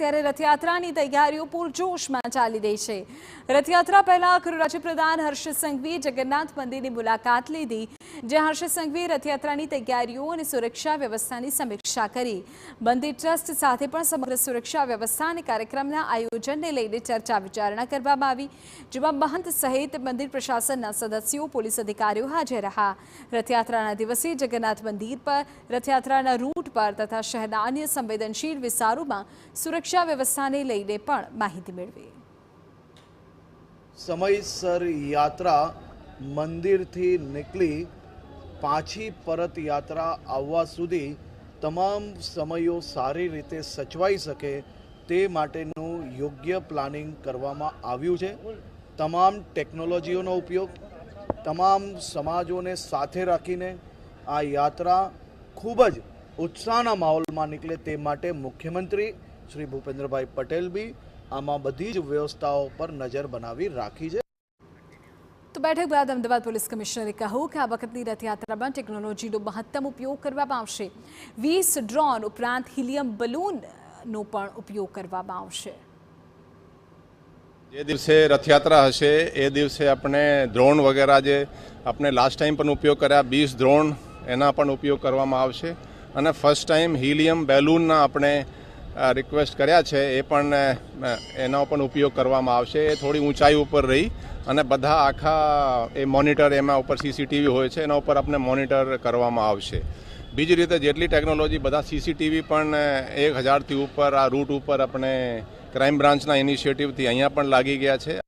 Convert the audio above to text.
ત્યારે રથયાત્રાની તૈયારીઓ પૂરજોશમાં ચાલી રહી છે। રથયાત્રા પહેલા ગૃહ રાજ્યપ્રધાન હર્ષ સંઘવીએ જગન્નાથ મંદિરની મુલાકાત લીધી, જ્યાં હર્ષ સંઘવીએ રથયાત્રાની તૈયારીઓ અને સુરક્ષા વ્યવસ્થાની સમીક્ષા કરી। મંદિર ટ્રસ્ટ સાથે પણ સમગ્ર સુરક્ષા વ્યવસ્થા અને કાર્યક્રમના આયોજનને લઈને ચર્ચા વિચારણા કરવામાં આવી, જેમાં મહંત સહિત મંદિર પ્રશાસનના સદસ્યો, પોલીસ અધિકારીઓ હાજર રહ્યા। રથયાત્રાના દિવસે જગન્નાથ મંદિર પર, રથયાત્રાના રૂટ પર તથા શહેરના અન્ય સંવેદનશીલ વિસ્તારોમાં સુરક્ષા વ્યવસ્થાને લઈને પણ માહિતી મેળવી। સમયસર યાત્રા મંદિરથી નીકળી પાછી પરત યાત્રા આવવા સુધી તમામ સમયો સારી રીતે સચવાઈ શકે તે માટેનું યોગ્ય પ્લાનિંગ કરવામાં આવ્યું છે। તમામ ટેકનોલોજીઓનો ઉપયોગ, તમામ સમાજોને સાથે રાખીને આ યાત્રા ખૂબ જ उत्साहना माहौल में निकले ते माटे मुख्यमंत्री श्री भूपेन्द्रभाई पटेल भी आमा बधी ज व्यवस्थाओं पर नजर बनावी राखी है। तो बैठक बाद अमदावाद पुलिस कमिश्नरे कहूं कि आ वखतनी रथयात्रा में टेक्नोलॉजीनो महत्तम उपयोग करवामां आवशे। 20 ड्रोन उपरांत हीलियम बलूननो पण उपयोग करवामां आवशे। જે દિવસે રથયાત્રા હશે એ દિવસે આપણે ડ્રોન વગેરે જે આપણે લાસ્ટ ટાઈમ પણ ઉપયોગ કર્યા 20 ડ્રોન એના પણ ઉપયોગ કરવામાં આવશે અને ફર્સ્ટ ટાઈમ હિલિયમ બેલૂનના આપણે રિક્વેસ્ટ કર્યા છે એ પણ એનો પણ ઉપયોગ કરવામાં આવશે। એ થોડી ઊંચાઈ ઉપર રહી અને બધા આખા એ મોનિટર એમાં ઉપર સીસીટીવી હોય છે એના ઉપર આપણે મોનિટર કરવામાં આવશે। બીજી રીતે જેટલી ટેકનોલોજી બધા સીસીટીવી પણ 1000થી ઉપર આ રૂટ ઉપર આપણે ક્રાઇમ બ્રાન્ચના ઇનિશિયેટિવથી અહીંયા પણ લાગી ગયા છે।